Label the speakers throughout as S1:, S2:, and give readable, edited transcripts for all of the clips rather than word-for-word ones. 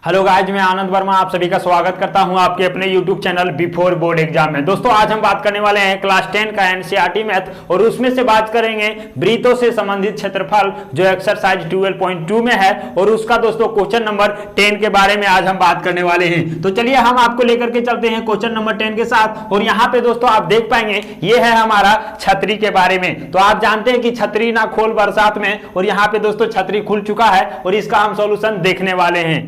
S1: Hello guys, मैं आनंद वर्मा आप सभी का स्वागत करता हूं आपके अपने YouTube channel before board exam में। दोस्तों आज हम बात करने वाले हैं क्लास 10 का एनसीईआरटी मैथ और उसमें से बात करेंगे वृत्तों से संबंधित क्षेत्रफल जो एक्सरसाइज 12.2 में है और उसका दोस्तों क्वेश्चन नंबर 10 के बारे में आज हम बात करने वाले हैं। तो चलिए हम आपको लेकर के चलते हैं क्वेश्चन नंबर 10 के साथ। और यहाँ पे दोस्तों आप देख पाएंगे ये है हमारा छतरी के बारे में। तो आप जानते हैं कि छतरी ना खोल बरसात में, और यहाँ पे दोस्तों छतरी खुल चुका है और इसका हम सॉल्यूशन देखने वाले हैं।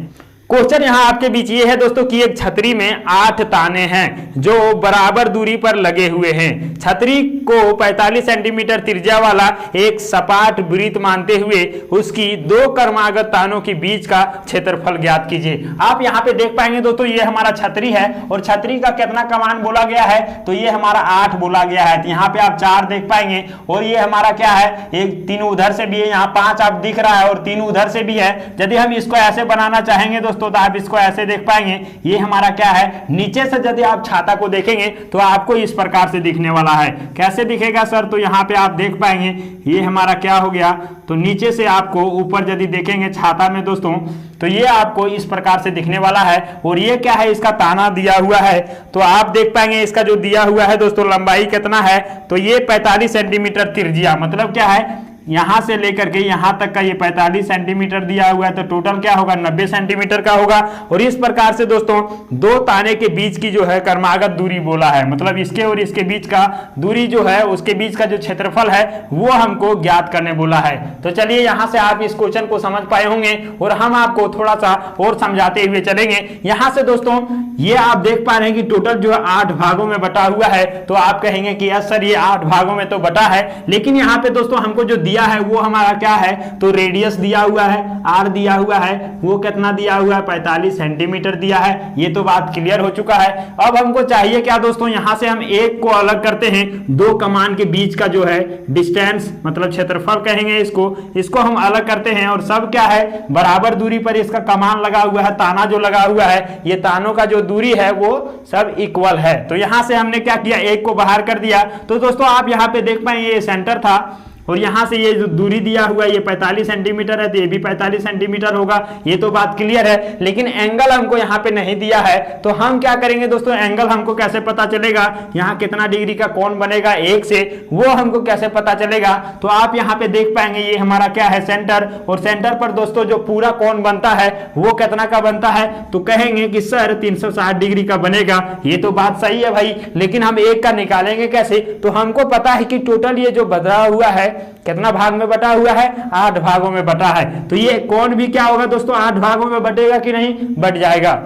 S1: क्वेश्चन यहाँ आपके बीच ये है दोस्तों कि एक छतरी में 8 ताने हैं जो बराबर दूरी पर लगे हुए हैं। छतरी को 45 सेंटीमीटर त्रिज्या वाला एक सपाट वृत्त मानते हुए उसकी 2 क्रमागत तानों के बीच का क्षेत्रफल ज्ञात कीजिए। आप यहाँ पे देख पाएंगे दोस्तों ये हमारा छतरी है और छतरी का कितना कमान बोला गया है, तो ये हमारा 8 बोला गया है। तो यहाँ पे आप 4 देख पाएंगे और ये हमारा क्या है, एक 3 उधर से भी है, यहाँ 5 आप दिख रहा है और 3 उधर से भी है। यदि हम इसको ऐसे बनाना चाहेंगे दोस्तों तो आप इसको ऐसे देख पाएंगे, ये हमारा क्या है, नीचे से यदि आप छाता को देखेंगे तो आपको इस प्रकार से दिखने वाला है। कैसे दिखेगा सर, तो यहाँ पे आप देख पाएंगे ये हमारा क्या हो गया, तो नीचे से आपको ऊपर यदि देखेंगे छाता में दोस्तों तो ये आपको इस प्रकार से दिखने वाला है। और ये क्या है, इसका ताना दिया हुआ है। तो आप देख पाएंगे इसका जो दिया हुआ है दोस्तों लंबाई कितना है, तो ये 45 सेंटीमीटर त्रिज्या, मतलब क्या है यहां से लेकर के यहां तक का ये 45 सेंटीमीटर दिया हुआ है। तो टोटल क्या होगा, 90 सेंटीमीटर का होगा। और इस प्रकार से दोस्तों 2 ताने के बीच की जो है क्रमागत दूरी बोला है, मतलब इसके और इसके बीच का दूरी जो है उसके बीच का जो क्षेत्रफल है वो हमको ज्ञात करने बोला है। तो चलिए यहां से आप इस क्वेश्चन को समझ पाए होंगे और हम आपको थोड़ा सा और समझाते हुए चलेंगे। यहां से दोस्तों ये आप देख पा रहे हैं कि टोटल जो है 8 भागों में बटा हुआ है। तो आप कहेंगे कि यस सर ये 8 भागों में तो बटा है, लेकिन यहाँ पे दोस्तों हमको जो दिया है वो हमारा क्या है, तो रेडियस दिया हुआ है, आर दिया हुआ है, वो कितना दिया हुआ है, 45 सेंटीमीटर दिया है। ये तो बात क्लियर हो चुका है। अब हमको चाहिए क्या दोस्तों, यहां से हम एक को अलग करते हैं, 2 कमान के बीच का जो है डिस्टेंस मतलब क्षेत्रफल कहेंगे इसको हम अलग करते हैं। और सब क्या है, बराबर दूरी पर इसका कमान लगा हुआ है, ताना जो लगा हुआ है, ये तानों का जो दूरी है वो सब इक्वल है। तो यहां से हमने क्या किया, एक को बाहर कर दिया। तो दोस्तों आप यहां पे देख पाएंगे ये सेंटर था और यहां से ये जो दूरी दिया हुआ है ये 45 सेंटीमीटर है, तो ये भी 45 सेंटीमीटर होगा। ये तो बात क्लियर है, लेकिन एंगल हमको यहाँ पे नहीं दिया है। तो हम क्या करेंगे दोस्तों, एंगल हमको कैसे पता चलेगा, यहाँ कितना डिग्री का कोण बनेगा 1 से, वो हमको कैसे पता चलेगा। तो आप यहाँ पे देख पाएंगे ये हमारा क्या है, सेंटर, और सेंटर पर दोस्तों जो पूरा कोण बनता है वो कितना का बनता है, तो कहेंगे कि सर 360 डिग्री का बनेगा। ये तो बात सही है भाई, लेकिन हम एक का निकालेंगे कैसे, तो हमको पता है कि टोटल ये जो बदला हुआ है कितना भाग में बटा हुआ है, 8 भागों में बटा है। तो ये कोण भी क्या होगा दोस्तों, 8 भागों में बटेगा कि नहीं, बट जाएगा।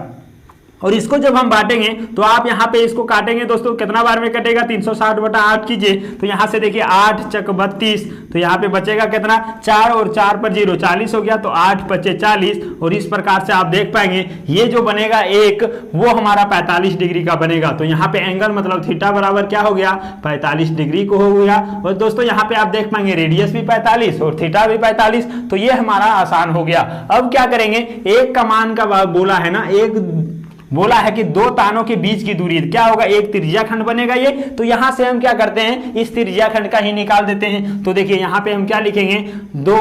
S1: और इसको जब हम बांटेंगे तो आप यहाँ पे इसको काटेंगे दोस्तों, कितना बार में कटेगा, 360/8 कीजिए। तो यहाँ से देखिए 8 चक 32, तो यहाँ पे बचेगा कितना, 4 और 4 पर 0, 40 हो गया। तो 8 पचे 40, और इस प्रकार से आप देख पाएंगे ये जो बनेगा एक, वो हमारा 45 डिग्री का बनेगा। तो यहाँ पे एंगल मतलब थीटा बराबर क्या हो गया, 45 डिग्री को हो गया। और दोस्तों यहाँ पे आप देख पाएंगे रेडियस भी 45 और थीटा भी 45, तो ये हमारा आसान हो गया। अब क्या करेंगे, एक कमान का बोला है ना, एक बोला है कि 2 तानों के बीच की दूरी क्या होगा, एक त्रिज्या खंड बनेगा ये। तो यहां से हम क्या करते हैं, इस त्रिज्या खंड का ही निकाल देते हैं। तो देखिए यहां पे हम क्या लिखेंगे, 2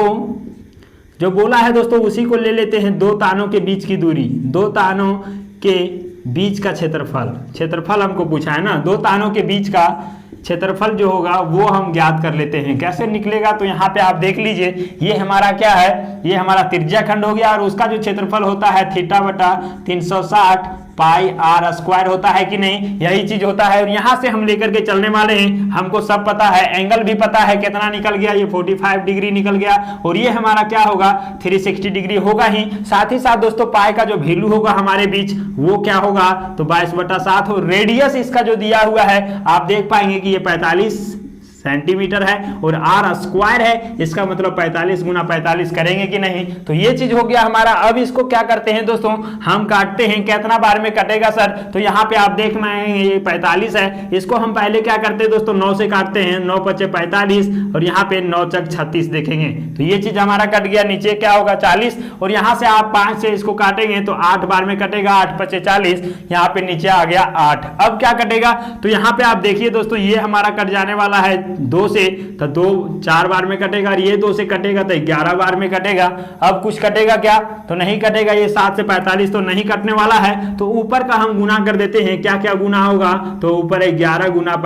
S1: जो बोला है दोस्तों उसी को ले लेते हैं, 2 तानों के बीच की दूरी, 2 तानों के बीच का क्षेत्रफल हमको पूछा है ना, 2 तानों के बीच का क्षेत्रफल जो होगा वो हम ज्ञात कर लेते हैं। कैसे निकलेगा, तो यहाँ पे आप देख लीजिए ये हमारा क्या है, ये हमारा त्रिज्या खंड हो गया और उसका जो क्षेत्रफल होता है θ/360 पाई r स्क्वायर होता है कि नहीं, यही चीज होता है। और यहां से हम लेकर के चलने वाले हैं, हमको सब पता है, एंगल भी पता है कितना निकल गया, ये 45 डिग्री निकल गया। और ये हमारा क्या होगा, 360 डिग्री होगा ही। साथ ही साथ दोस्तों पाई का जो वैल्यू होगा हमारे बीच वो क्या होगा, तो 22/7 हो। रेडियस इसका जो दिया हुआ है आप देख पाएंगे कि ये 45 सेंटीमीटर है और r स्क्वायर है, इसका मतलब 45 गुना 45 करेंगे कि नहीं। तो ये चीज हो गया हमारा। अब इसको क्या करते हैं दोस्तों, हम काटते हैं, कितना बार में कटेगा सर, तो यहाँ पे आप देख पाएंगे ये 45 है, इसको हम पहले क्या करते हैं दोस्तों, 9 से काटते हैं, 9 पचे 45 और यहाँ पे 9 चक 36 देखेंगे। तो ये चीज हमारा कट गया, नीचे क्या होगा 40, और यहाँ से आप 5 से इसको काटेंगे तो 8 बार में कटेगा, 8 पचे 40, यहाँ पे नीचे आ गया 8। अब क्या कटेगा, तो यहाँ पे आप देखिए दोस्तों ये हमारा कट जाने वाला है 2 से, तो 2 4 बार में कटेगा और ये 2 से कटेगा तो 11 बार में कटेगा। अब कुछ कटेगा क्या? तो नहीं कटेगा। ये 7 से 45 तो नहीं कटने वाला है, तो ऊपर का हम गुना कर देते हैं। क्या क्या गुना होगा? तो ऊपर 11 गुना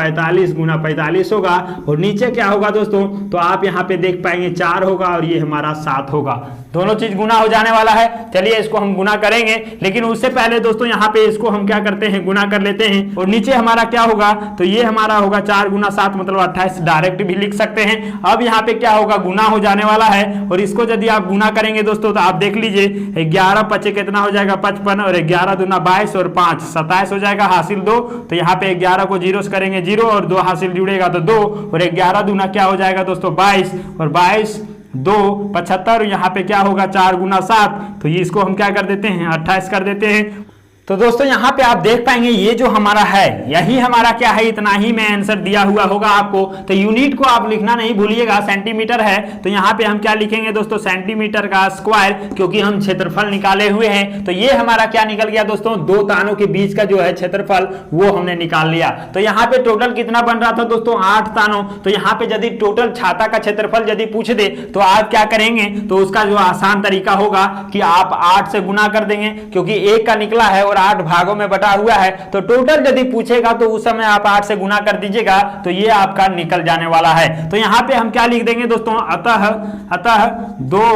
S1: 45 होगा और नीचे क्या होगा दोस्तों? तो आप यहाँ पे देख पाएंगे 4 होगा और ये हमारा 7 होगा। दोनों चीज गुना हो जाने वाला है। चलिए इसको हम गुना करेंगे, लेकिन उससे पहले दोस्तों यहाँ पे इसको हम क्या करते हैं, गुना कर लेते हैं। और नीचे हमारा क्या होगा? तो ये हमारा होगा 4 गुना 7 मतलब 28, डायरेक्ट भी लिख सकते हैं। अब यहाँ पे क्या होगा? गुना हो जाने वाला है और इसको यदि आप गुना करेंगे दोस्तों तो आप देख लीजिए 11 पचे कितना हो जाएगा? 55 और 11 दूना 22 और 5 27 हो जाएगा, हासिल 2। तो यहाँ पे 11 को जीरो से करेंगे 0 और 2 हासिल जुड़ेगा तो 2 और 11 दूना क्या हो जाएगा दोस्तों? 22 और 22 2 75। यहाँ पे क्या होगा? 4 गुना 7, तो ये इसको हम क्या कर देते हैं? 28 कर देते हैं। तो दोस्तों यहाँ पे आप देख पाएंगे ये जो हमारा है यही हमारा क्या है, इतना ही में आंसर दिया हुआ होगा आपको। तो यूनिट को आप लिखना नहीं भूलिएगा, सेंटीमीटर है तो यहाँ पे हम क्या लिखेंगे दोस्तों? सेंटीमीटर का स्क्वायर, क्योंकि हम क्षेत्रफल निकाले हुए हैं। तो ये हमारा क्या निकल गया दोस्तों? 2 तानों के बीच का जो है क्षेत्रफल वो हमने निकाल लिया। तो यहाँ पे टोटल कितना बन रहा था दोस्तों? 8 तानों। तो यहाँ पे यदि टोटल छाता का क्षेत्रफल यदि पूछ दे तो आप क्या करेंगे? तो उसका जो आसान तरीका होगा कि आप 8 से गुना कर देंगे, क्योंकि 1 का निकला है और 8 भागों में बटा हुआ है। तो टोटल यदि पूछेगा तो उस समय आप 8 से गुना कर दीजिएगा तो ये आपका निकल जाने वाला है। तो यहां पे हम क्या लिख देंगे दोस्तों? अतः 2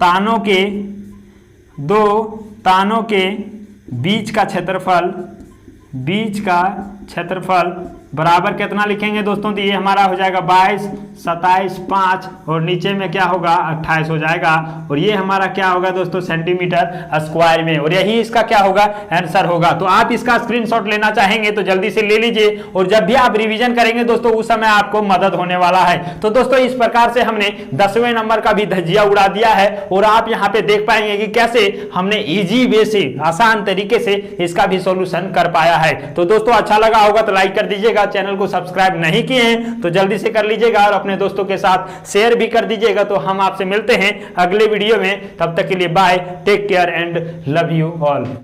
S1: तानों के बीच का क्षेत्रफल बराबर कितना लिखेंगे दोस्तों? तो ये हमारा हो जाएगा 22 27 5 और नीचे में क्या होगा? 28 हो जाएगा। और ये हमारा क्या होगा दोस्तों? सेंटीमीटर स्क्वायर में। और यही इसका क्या होगा? आंसर होगा। तो आप इसका स्क्रीनशॉट लेना चाहेंगे तो जल्दी से ले लीजिए, और जब भी आप रिवीजन करेंगे दोस्तों उस समय आपको मदद होने वाला है। तो दोस्तों इस प्रकार से हमने 10वें नंबर का भी धज्जिया उड़ा दिया है और आप यहाँ पे देख पाएंगे कि कैसे हमने इजी वे से, आसान तरीके से इसका भी सॉल्यूशन कर पाया है। तो दोस्तों अच्छा लगा होगा तो लाइक कर दीजिएगा, चैनल को सब्सक्राइब नहीं किए हैं तो जल्दी से कर लीजिएगा और अपने दोस्तों के साथ शेयर भी कर दीजिएगा। तो हम आपसे मिलते हैं अगले वीडियो में, तब तक के लिए bye, take care and love you all.